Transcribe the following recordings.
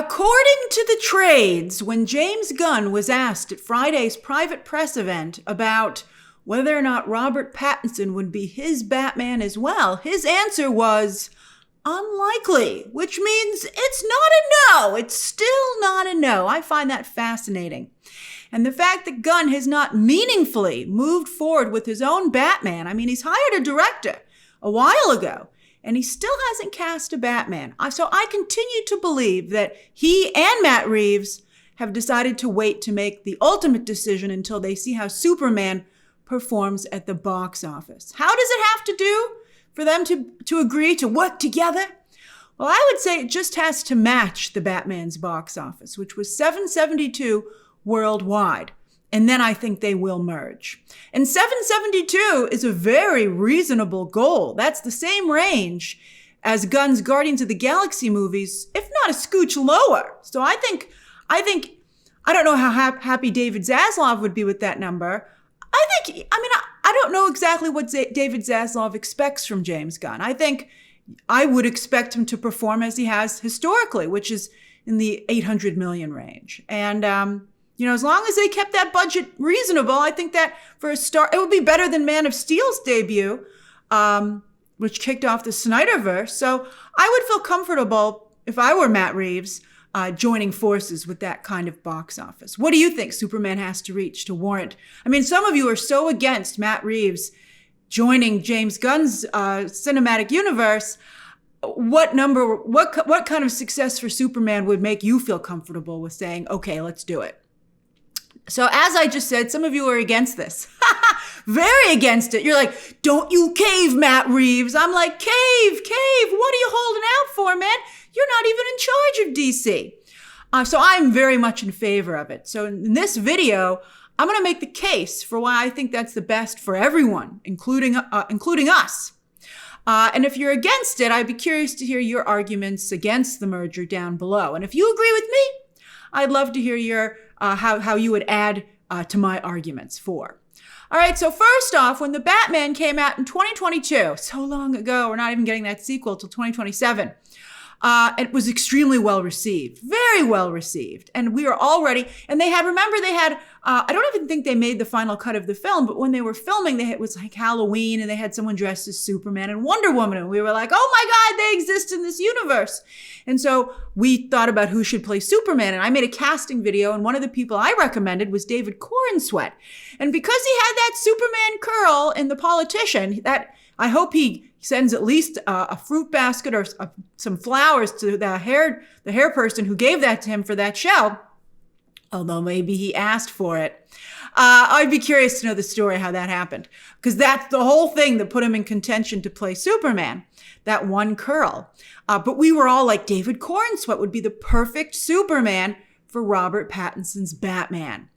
According to the trades, when James Gunn was asked at Friday's private press event about whether or not Robert Pattinson would be his Batman as well, his answer was unlikely, which means it's not a no. It's still not a no. I find that fascinating. And the fact that Gunn has not meaningfully moved forward with his own Batman, I mean, he's hired a director a while ago, and he still hasn't cast a Batman. So I continue to believe that he and Matt Reeves have decided to wait to make the ultimate decision until they see how Superman performs at the box office. How does it have to do for them to agree to work together? Well, I would say it just has to match the Batman's box office, which was 772 worldwide. And then I think they will merge. And 772 is a very reasonable goal. That's the same range as Gunn's Guardians of the Galaxy movies, if not a scooch lower. So I don't know how happy David Zaslav would be with that number. I don't know exactly what David Zaslav expects from James Gunn. I think I would expect him to perform as he has historically, which is in the 800 million range. And, as long as they kept that budget reasonable, I think that for a start, it would be better than Man of Steel's debut, which kicked off the Snyderverse. So I would feel comfortable if I were Matt Reeves, joining forces with that kind of box office. What do you think Superman has to reach to warrant? I mean, some of you are so against Matt Reeves joining James Gunn's cinematic universe. What kind of success for Superman would make you feel comfortable with saying, okay, let's do it? So as I just said, some of you are against this. Very against it. You're like, don't you cave, Matt Reeves. I'm like, cave. What are you holding out for, man? You're not even in charge of DC. So I'm very much in favor of it. So in this video, I'm going to make the case for why I think that's the best for everyone, including us. And if you're against it, I'd be curious to hear your arguments against the merger down below. And if you agree with me, I'd love to hear your how you would add to my arguments for. All right, so first off, when the Batman came out in 2022, so long ago, we're not even getting that sequel till 2027. It was extremely well received, very well received. And we were already, and they had, I don't even think they made the final cut of the film, but when they were filming, it was like Halloween and they had someone dressed as Superman and Wonder Woman. And we were like, oh my God, they exist in this universe. And so we thought about who should play Superman. And I made a casting video, and one of the people I recommended was David Corenswet. And because he had that Superman curl in The Politician, that I hope he sends at least a fruit basket or some flowers to the hair person who gave that to him for that show. Although maybe he asked for it. I'd be curious to know the story, how that happened. Because that's the whole thing that put him in contention to play Superman. That one curl. But we were all like, David Corenswet would be the perfect Superman for Robert Pattinson's Batman.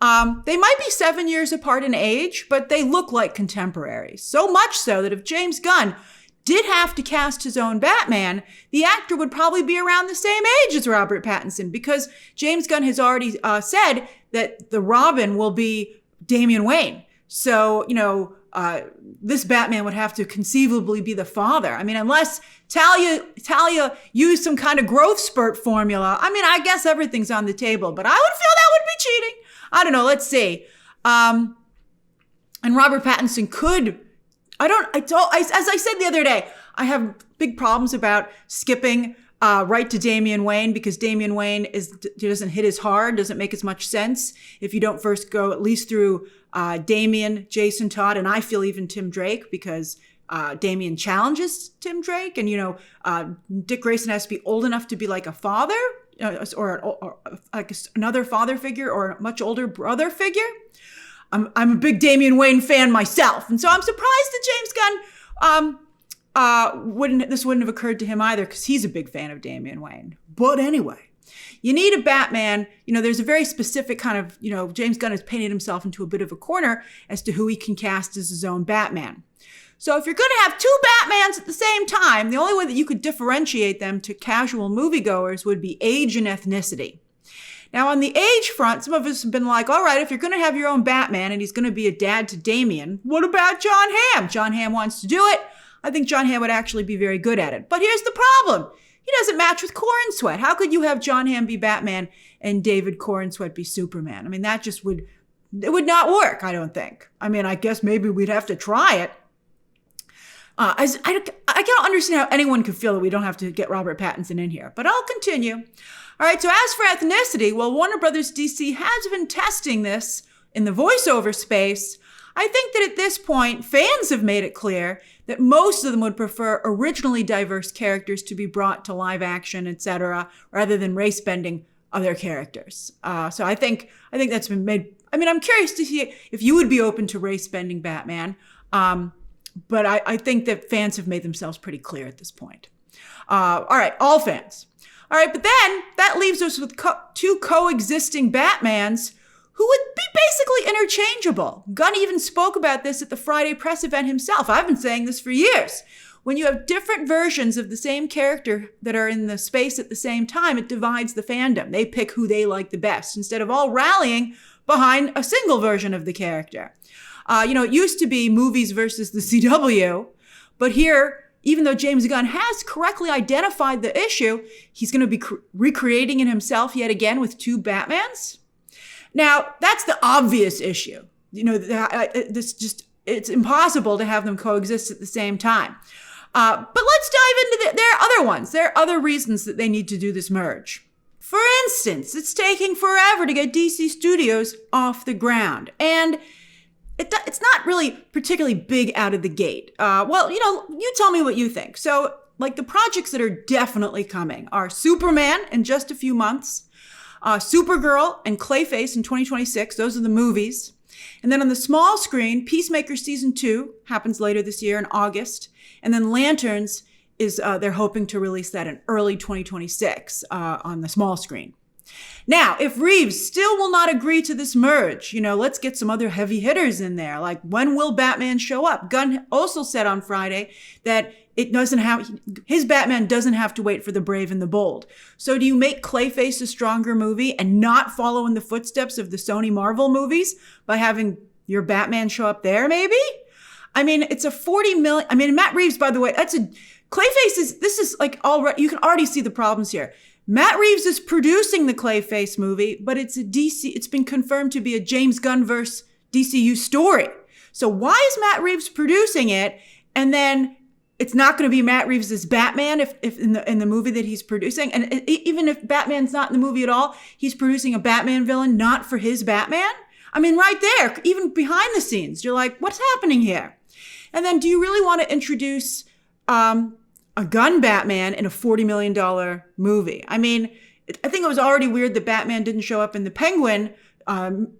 They might be 7 years apart in age, but they look like contemporaries. So much so that if James Gunn did have to cast his own Batman, the actor would probably be around the same age as Robert Pattinson, because James Gunn has already said that the Robin will be Damian Wayne. So, this Batman would have to conceivably be the father. I mean, unless Talia used some kind of growth spurt formula. I mean, I guess everything's on the table, but I would feel that would be cheating. I don't know. Let's see. And Robert Pattinson could, as I said the other day, I have big problems about skipping right to Damian Wayne, because Damian Wayne doesn't hit as hard, doesn't make as much sense if you don't first go at least through Damian, Jason Todd, and I feel even Tim Drake, because Damian challenges Tim Drake, and Dick Grayson has to be old enough to be like a father, or like another father figure, or a much older brother figure. I'm a big Damian Wayne fan myself, and so I'm surprised that James Gunn wouldn't have occurred to him either, because he's a big fan of Damian Wayne. But anyway, you need a Batman. There's a very specific kind of, James Gunn has painted himself into a bit of a corner as to who he can cast as his own Batman. So if you're going to have two Batmans at the same time, the only way that you could differentiate them to casual moviegoers would be age and ethnicity. Now, on the age front, some of us have been like, all right, if you're going to have your own Batman and he's going to be a dad to Damian, what about John Hamm? John Hamm wants to do it. I think John Hamm would actually be very good at it. But here's the problem. he doesn't match with Corenswet. How could you have John Hamm be Batman and David Corenswet be Superman? I mean, that just would not work, I don't think. I mean, I guess maybe we'd have to try it. I can't understand how anyone could feel that we don't have to get Robert Pattinson in here, but I'll continue. All right, so as for ethnicity, well, Warner Brothers DC has been testing this in the voiceover space. I think that at this point, fans have made it clear that most of them would prefer originally diverse characters to be brought to live action, etc., rather than race bending other characters. So I think that's been made. I mean, I'm curious to see if you would be open to race bending Batman. But I think that fans have made themselves pretty clear at this point. All right, all fans. All right, but then that leaves us with two coexisting Batmans who would be basically interchangeable. Gunn even spoke about this at the Friday press event himself. I've been saying this for years. When you have different versions of the same character that are in the space at the same time, it divides the fandom. They pick who they like the best instead of all rallying behind a single version of the character. It used to be movies versus the CW, but here, even though James Gunn has correctly identified the issue, he's going to be recreating it himself yet again with two Batmans. Now, that's the obvious issue. It's impossible to have them coexist at the same time. But let's dive into there are other ones. There are other reasons that they need to do this merge. For instance, it's taking forever to get DC Studios off the ground. And it's not really particularly big out of the gate. You tell me what you think. So, the projects that are definitely coming are Superman in just a few months, Supergirl and Clayface in 2026. Those are the movies. And then on the small screen, Peacemaker Season 2 happens later this year in August. And then Lanterns they're hoping to release that in early 2026 on the small screen. Now, if Reeves still will not agree to this merge, let's get some other heavy hitters in there. Like, when will Batman show up? Gunn also said on Friday that his Batman doesn't have to wait for the brave and the bold. So do you make Clayface a stronger movie and not follow in the footsteps of the Sony Marvel movies by having your Batman show up there, maybe? I mean, it's a $40 million. I mean, Matt Reeves, by the way, you can already see the problems here. Matt Reeves is producing the Clayface movie, but it's been confirmed to be a James Gunn-verse DCU story. So why is Matt Reeves producing it? And then it's not going to be Matt Reeves as Batman if in the movie that he's producing. And even if Batman's not in the movie at all, he's producing a Batman villain, not for his Batman. I mean, right there, even behind the scenes, you're like, what's happening here? And then do you really want to introduce a Gunn Batman in a $40 million movie? I mean, I think it was already weird that Batman didn't show up in the Penguin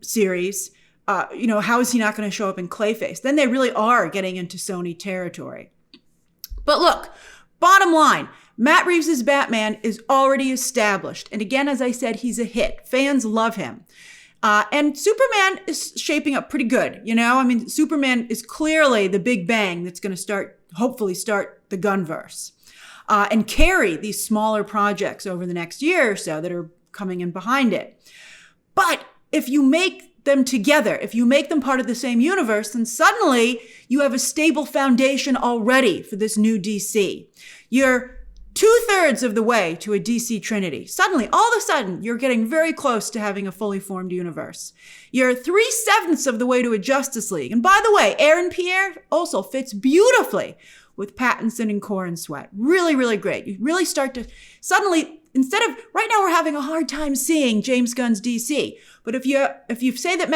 series. How is he not going to show up in Clayface? Then they really are getting into Sony territory. But look, bottom line, Matt Reeves' Batman is already established. And again, as I said, he's a hit. Fans love him. And Superman is shaping up pretty good. Superman is clearly the big bang that's going to hopefully start the Gunverse and carry these smaller projects over the next year or so that are coming in behind it. But if you make them together, if you make them part of the same universe, then suddenly you have a stable foundation already for this new DC. You're 2/3 of the way to a DC Trinity. Suddenly, all of a sudden, you're getting very close to having a fully formed universe. You're 3/7 of the way to a Justice League. And by the way, Aaron Pierre also fits beautifully with Pattinson and Corenswet. Really, really great. You really start to suddenly, right now we're having a hard time seeing James Gunn's DC. But if you say that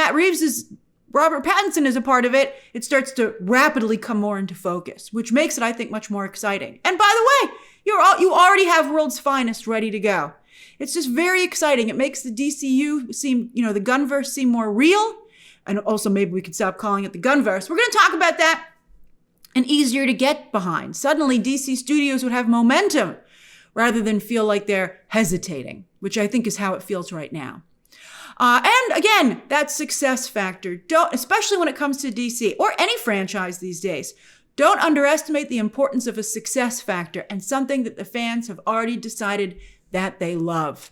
Robert Pattinson is a part of it, it starts to rapidly come more into focus, which makes it, I think, much more exciting. And by the way, you already have World's Finest ready to go. It's just very exciting. It makes the DCU seem, the Gunverse seem more real. And also maybe we could stop calling it the Gunverse. We're going to talk about that. And easier to get behind. Suddenly, DC Studios would have momentum rather than feel like they're hesitating, which I think is how it feels right now. And again, that success factor, especially when it comes to DC or any franchise these days, don't underestimate the importance of a success factor and something that the fans have already decided that they love.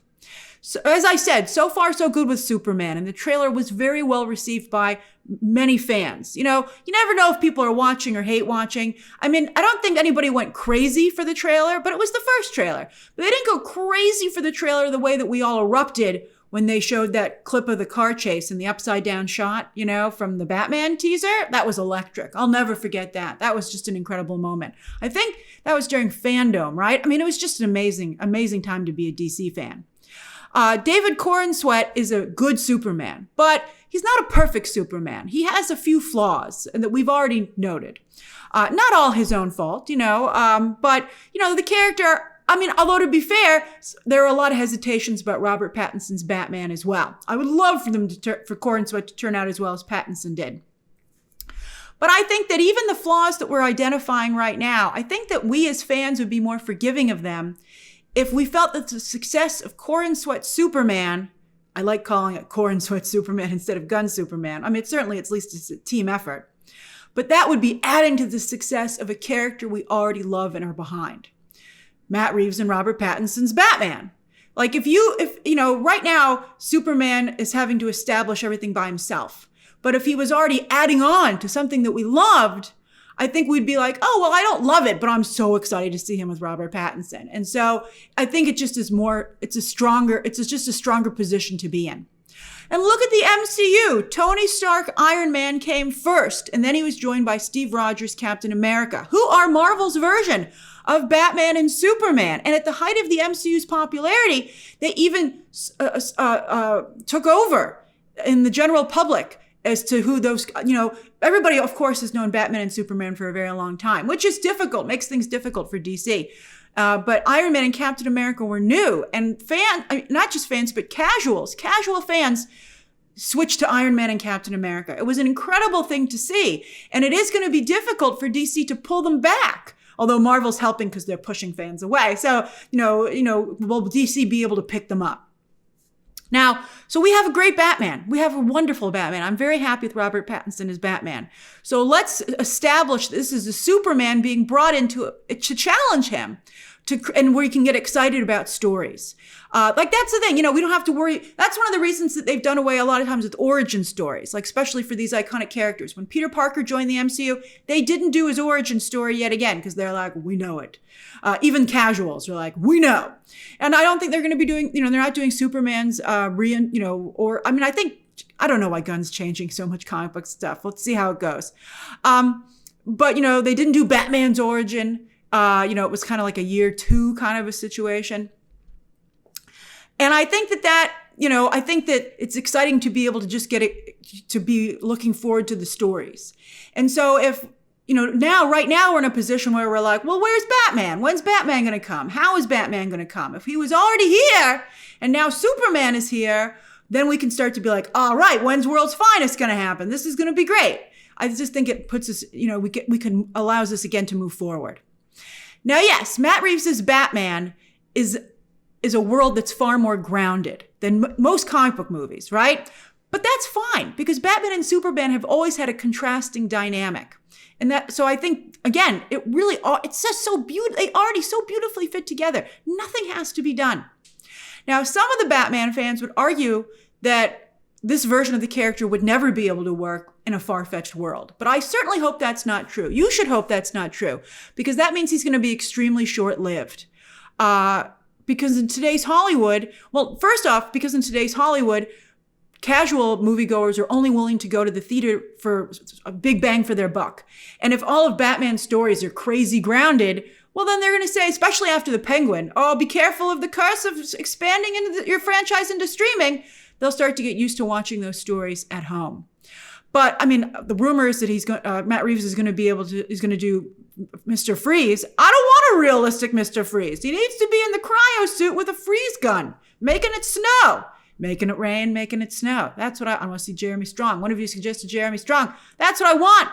So, as I said, so far so good with Superman, and the trailer was very well received by many fans. You know, you never know if people are watching or hate watching. I mean, I don't think anybody went crazy for the trailer, but it was the first trailer. But they didn't go crazy for the trailer the way that we all erupted when they showed that clip of the car chase and the upside down shot, you know, from the Batman teaser. That was electric. I'll never forget that. That was just an incredible moment. I think that was during Fandom, right? I mean, it was just an amazing, amazing time to be a DC fan. David Corenswet is a good Superman, but he's not a perfect Superman. He has a few flaws and that we've already noted. Not all his own fault, you know, but, you know, the character, I mean, although to be fair, there are a lot of hesitations about Robert Pattinson's Batman as well. I would love for them for Corenswet to turn out as well as Pattinson did. But I think that even the flaws that we're identifying right now, I think that we as fans would be more forgiving of them if we felt that the success of Corenswet Superman, I like calling it Corenswet Superman instead of Gunn Superman. I mean, certainly at least it's a team effort. But that would be adding to the success of a character we already love and are behind. Matt Reeves and Robert Pattinson's Batman. Like if you know, right now, Superman is having to establish everything by himself. But if he was already adding on to something that we loved, I think we'd be like, oh, well, I don't love it, but I'm so excited to see him with Robert Pattinson. And so I think it just is more, it's just a stronger position to be in. And look at the MCU. Tony Stark, Iron Man came first, and then he was joined by Steve Rogers, Captain America, who are Marvel's version of Batman and Superman. And at the height of the MCU's popularity, they even took over in the general public as to who those, you know, everybody, of course, has known Batman and Superman for a very long time, which is difficult, makes things difficult for DC. But Iron Man and Captain America were new, and not just fans, but casual fans switched to Iron Man and Captain America. It was an incredible thing to see, and it is going to be difficult for DC to pull them back. Although Marvel's helping because they're pushing fans away. So, will DC be able to pick them up? Now, so we have a great Batman. We have a wonderful Batman. I'm very happy with Robert Pattinson as Batman. So let's establish this as a Superman being brought into it to challenge him, and where you can get excited about stories. Like that's the thing, we don't have to worry. That's one of the reasons that they've done away a lot of times with origin stories, like especially for these iconic characters. When Peter Parker joined the MCU, they didn't do his origin story yet again because they're like, we know it. Even casuals are like, we know. And I don't think they're going to be doing, they're not doing Superman's, I don't know why Gunn's changing so much comic book stuff. Let's see how it goes. But they didn't do Batman's origin. It was kind of like a year 2 kind of a situation. And I think that it's exciting to be able to just get it, to be looking forward to the stories. And so if, right now we're in a position where we're like, well, where's Batman? When's Batman going to come? How is Batman going to come? If he was already here and now Superman is here, then we can start to be like, all right, when's World's Finest going to happen? This is going to be great. I just think it puts us, allows us again to move forward. Now, yes, Matt Reeves' Batman is a world that's far more grounded than most comic book movies, right? But that's fine because Batman and Superman have always had a contrasting dynamic. So I think, again, it's just so beautiful. They already so beautifully fit together. Nothing has to be done. Now, some of the Batman fans would argue that this version of the character would never be able to work in a far-fetched world. But I certainly hope that's not true. You should hope that's not true because that means he's going to be extremely short-lived. Because in today's Hollywood, because in today's Hollywood, casual moviegoers are only willing to go to the theater for a big bang for their buck. And if all of Batman's stories are crazy grounded, well, then they're going to say, especially after The Penguin, oh, be careful of the curse of expanding your franchise into streaming. They'll start to get used to watching those stories at home. But I mean, the rumor is that Matt Reeves is going to do Mr. Freeze. I don't want a realistic Mr. Freeze. He needs to be in the cryo suit with a freeze gun, making it snow, making it rain, making it snow. That's what I want to see. Jeremy Strong. One of you suggested Jeremy Strong. That's what I want.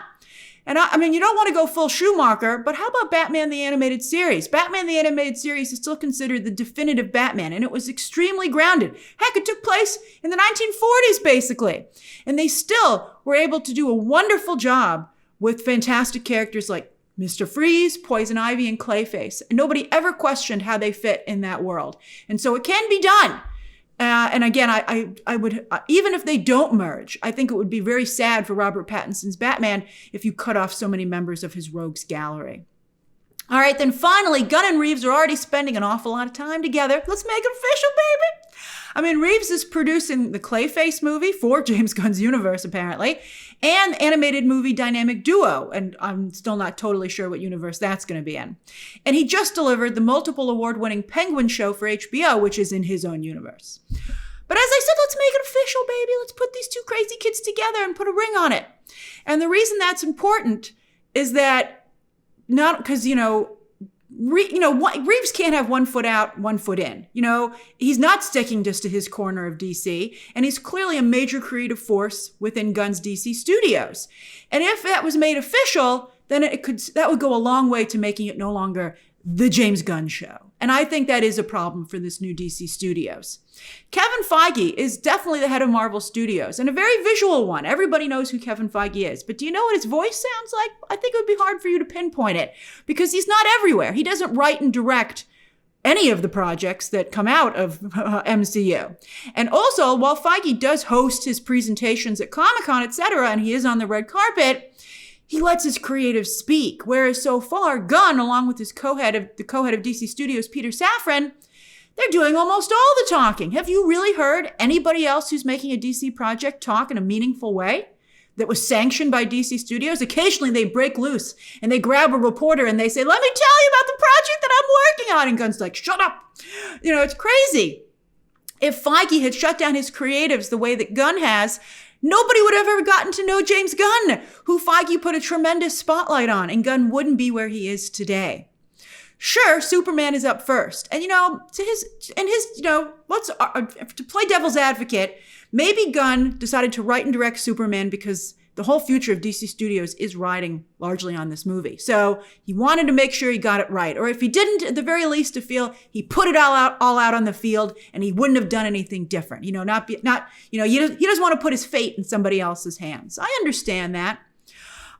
And I mean, you don't want to go full Schumacher, but how about Batman the Animated Series? Batman the Animated Series is still considered the definitive Batman, and it was extremely grounded. Heck, it took place in the 1940s, basically. And they still were able to do a wonderful job with fantastic characters like Mr. Freeze, Poison Ivy, and Clayface. And nobody ever questioned how they fit in that world. And so it can be done. And again, I would, even if they don't merge, I think it would be very sad for Robert Pattinson's Batman if you cut off so many members of his rogues gallery. All right, then finally, Gunn and Reeves are already spending an awful lot of time together. Let's make it official, baby. I mean, Reeves is producing the Clayface movie for James Gunn's universe, apparently, and the animated movie Dynamic Duo, and I'm still not totally sure what universe that's going to be in. And he just delivered the multiple award-winning Penguin show for HBO, which is in his own universe. But as I said, let's make it official, baby. Let's put these two crazy kids together and put a ring on it. And the reason that's important is that not because, Reeves can't have one foot out, one foot in. He's not sticking just to his corner of DC, and he's clearly a major creative force within Gunn's DC studios. And if that was made official, then that would go a long way to making it no longer the James Gunn show. And I think that is a problem for this new DC studios. Kevin Feige is definitely the head of Marvel Studios, and a very visual one. Everybody knows who Kevin Feige is. But do you know what his voice sounds like? I think it would be hard for you to pinpoint it, because he's not everywhere. He doesn't write and direct any of the projects that come out of MCU. And also, while Feige does host his presentations at Comic-Con, etc., and he is on the red carpet, he lets his creatives speak. Whereas so far, Gunn, along with his co-head of DC Studios, Peter Safran, they're doing almost all the talking. Have you really heard anybody else who's making a DC project talk in a meaningful way that was sanctioned by DC Studios? Occasionally they break loose and they grab a reporter and they say, let me tell you about the project that I'm working on. And Gunn's like, shut up. It's crazy. If Feige had shut down his creatives the way that Gunn has, nobody would have ever gotten to know James Gunn, who Feige put a tremendous spotlight on, and Gunn wouldn't be where he is today. Sure, Superman is up first. And, to play devil's advocate, maybe Gunn decided to write and direct Superman because the whole future of DC Studios is riding largely on this movie. So he wanted to make sure he got it right. Or if he didn't, at the very least, to feel he put it all out on the field and he wouldn't have done anything different. He doesn't want to put his fate in somebody else's hands. I understand that.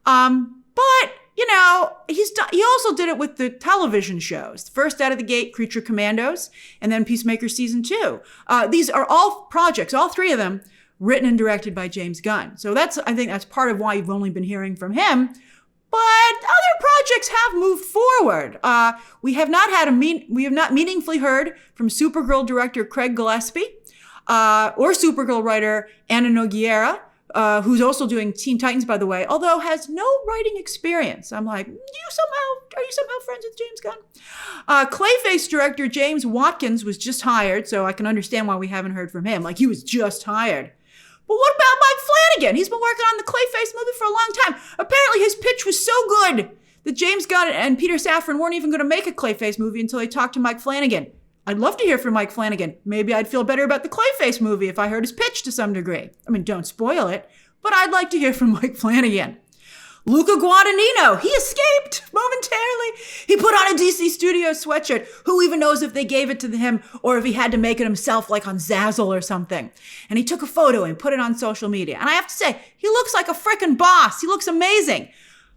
But he also did it with the television shows. First out of the gate, Creature Commandos, and then Peacemaker Season 2. These are all projects, all three of them, written and directed by James Gunn. So I think that's part of why you've only been hearing from him. But other projects have moved forward. We have not meaningfully heard from Supergirl director Craig Gillespie, or Supergirl writer Anna Nogueira, who's also doing Teen Titans, by the way, although has no writing experience. I'm like, are you somehow friends with James Gunn? Clayface director James Watkins was just hired, so I can understand why we haven't heard from him. Like, he was just hired. But what about Mike Flanagan? He's been working on the Clayface movie for a long time. Apparently his pitch was so good that James Gunn and Peter Safran weren't even going to make a Clayface movie until they talked to Mike Flanagan. I'd love to hear from Mike Flanagan. Maybe I'd feel better about the Clayface movie if I heard his pitch to some degree. I mean, don't spoil it, but I'd like to hear from Mike Flanagan. Luca Guadagnino, he escaped momentarily. He put on a DC Studios sweatshirt. Who even knows if they gave it to him or if he had to make it himself, like on Zazzle or something. And he took a photo and put it on social media. And I have to say, he looks like a frickin' boss. He looks amazing.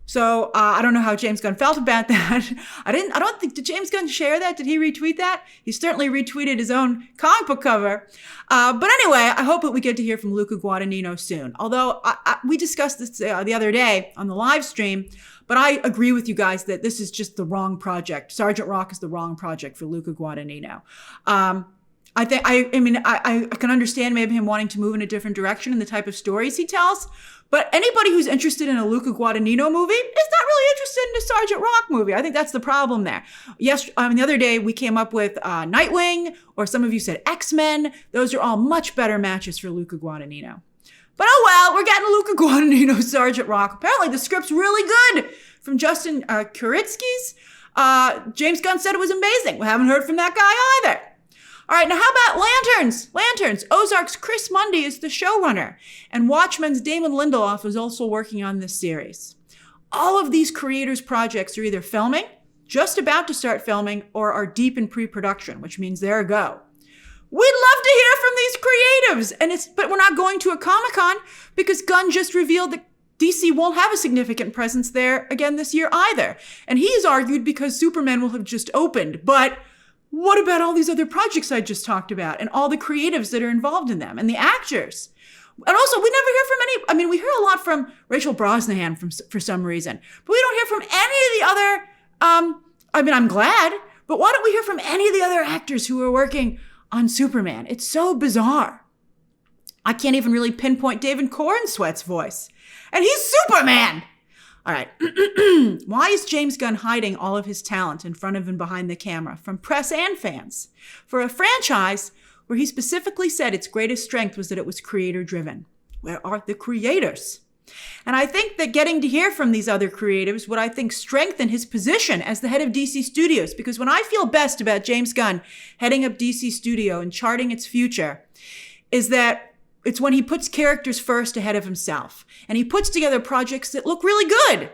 So I don't know how James Gunn felt about that. Did James Gunn share that? Did he retweet that? He certainly retweeted his own comic book cover. But anyway, I hope that we get to hear from Luca Guadagnino soon. Although we discussed this the other day on the live stream, but I agree with you guys that this is just the wrong project. Sergeant Rock is the wrong project for Luca Guadagnino. I can understand maybe him wanting to move in a different direction in the type of stories he tells, but anybody who's interested in a Luca Guadagnino movie is not really interested in a Sergeant Rock movie. I think that's the problem there. The other day we came up with Nightwing, or some of you said X-Men. Those are all much better matches for Luca Guadagnino. But oh well, we're getting Luca Guadagnino Sergeant Rock. Apparently the script's really good from Justin Kuritsky's. James Gunn said it was amazing. We haven't heard from that guy either. All right, now how about Lanterns? Ozark's Chris Mundy is the showrunner, and Watchmen's Damon Lindelof is also working on this series. All of these creators' projects are either filming, just about to start filming, or are deep in pre-production, which means they're a go. We'd love to hear from these creatives, but we're not going to a Comic-Con because Gunn just revealed that DC won't have a significant presence there again this year either. And he's argued because Superman will have just opened, but what about all these other projects I just talked about and all the creatives that are involved in them and the actors? And also, we never hear from any, I mean, we hear a lot from Rachel Brosnahan for some reason, but we don't hear from any of the other, I'm glad, but why don't we hear from any of the other actors who are working on Superman? It's so bizarre. I can't even really pinpoint David Corenswet's voice. And he's Superman! All right. Why is James Gunn hiding all of his talent in front of and behind the camera from press and fans for a franchise where he specifically said its greatest strength was that it was creator-driven? Where are the creators? And I think that getting to hear from these other creatives would, I think, strengthen his position as the head of DC Studios. Because when I feel best about James Gunn heading up DC Studio and charting its future is that it's when he puts characters first ahead of himself. And he puts together projects that look really good.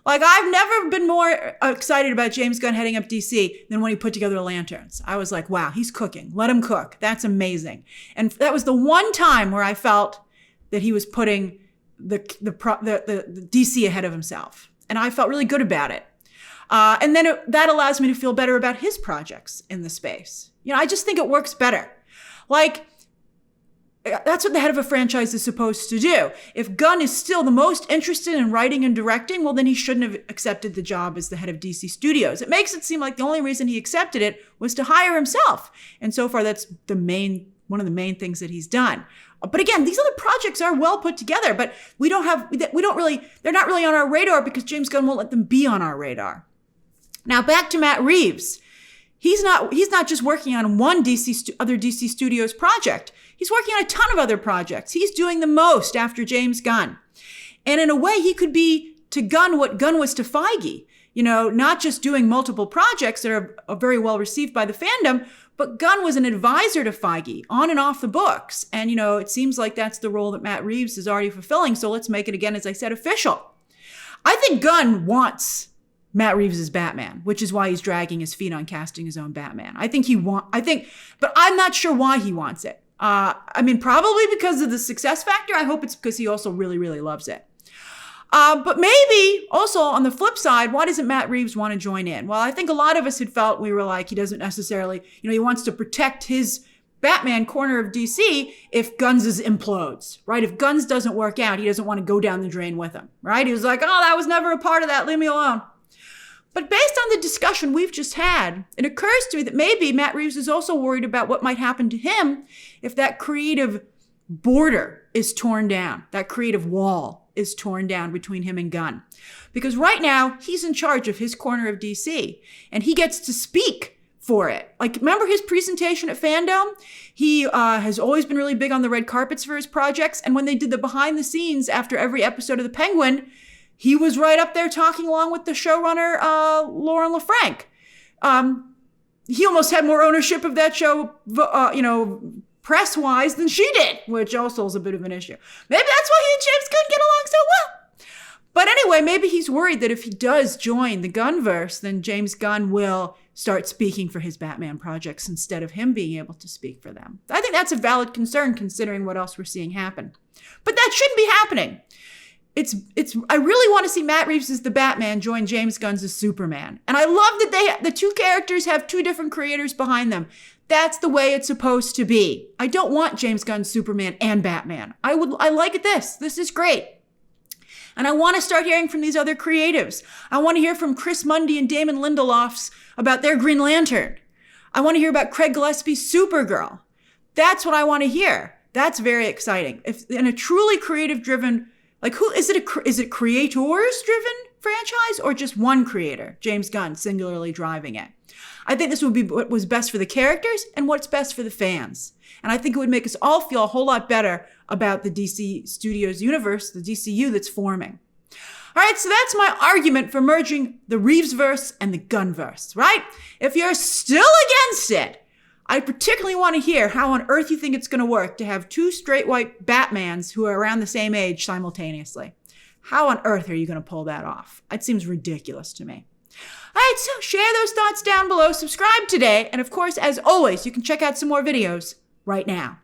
Like, I've never been more excited about James Gunn heading up DC than when he put together Lanterns. I was like, wow, he's cooking. Let him cook. That's amazing. And that was the one time where I felt that he was putting the DC ahead of himself. And I felt really good about it. And then that allows me to feel better about his projects in the space. You know, I just think it works better. Like, that's what the head of a franchise is supposed to do. If Gunn is still the most interested in writing and directing, well, then he shouldn't have accepted the job as the head of DC Studios. It makes it seem like the only reason he accepted it was to hire himself. And so far, that's one of the main things that he's done. But again, these other projects are well put together, but they're not really on our radar because James Gunn won't let them be on our radar. Now back to Matt Reeves. He's not just working on one other DC Studios project. He's working on a ton of other projects. He's doing the most after James Gunn. And in a way, he could be to Gunn what Gunn was to Feige. You know, not just doing multiple projects that are very well received by the fandom, but Gunn was an advisor to Feige on and off the books. And, you know, it seems like that's the role that Matt Reeves is already fulfilling. So let's make it again, as I said, official. I think Gunn wants Matt Reeves' Batman, which is why he's dragging his feet on casting his own Batman. But I'm not sure why he wants it. Probably because of the success factor. I hope it's because he also really, really loves it. But maybe also on the flip side, why doesn't Matt Reeves want to join in? Well, I think a lot of us had felt we were like, he doesn't necessarily, he wants to protect his Batman corner of DC if Gunn's implodes, right? If Gunn's doesn't work out, he doesn't want to go down the drain with him, right? He was like, oh, that was never a part of that. Leave me alone. But based on the discussion we've just had, it occurs to me that maybe Matt Reeves is also worried about what might happen to him if that creative border is torn down, that creative wall is torn down between him and Gunn. Because right now, he's in charge of his corner of DC, and he gets to speak for it. Like, remember his presentation at Fandom? He has always been really big on the red carpets for his projects, and when they did the behind the scenes after every episode of The Penguin, he was right up there talking along with the showrunner, Lauren LaFranc. He almost had more ownership of that show, press-wise than she did, which also is a bit of an issue. Maybe that's why he and James Gunn get along so well. But anyway, maybe he's worried that if he does join the Gunverse, then James Gunn will start speaking for his Batman projects instead of him being able to speak for them. I think that's a valid concern considering what else we're seeing happen. But that shouldn't be happening. I really want to see Matt Reeves as the Batman join James Gunn's as Superman. And I love that the two characters have two different creators behind them. That's the way it's supposed to be. I don't want James Gunn's Superman and Batman. I like it this. This is great. And I want to start hearing from these other creatives. I want to hear from Chris Mundy and Damon Lindelof's about their Green Lantern. I want to hear about Craig Gillespie's Supergirl. That's what I want to hear. That's very exciting. If in a truly creative-driven, like is it creators-driven franchise or just one creator, James Gunn, singularly driving it? I think this would be what was best for the characters and what's best for the fans. And I think it would make us all feel a whole lot better about the DC Studios universe, the DCU that's forming. All right, so that's my argument for merging the Reevesverse and the Gunnverse, right? If you're still against it, I particularly want to hear how on earth you think it's going to work to have two straight white Batmans who are around the same age simultaneously. How on earth are you going to pull that off? It seems ridiculous to me. All right, so share those thoughts down below, subscribe today, and of course, as always, you can check out some more videos right now.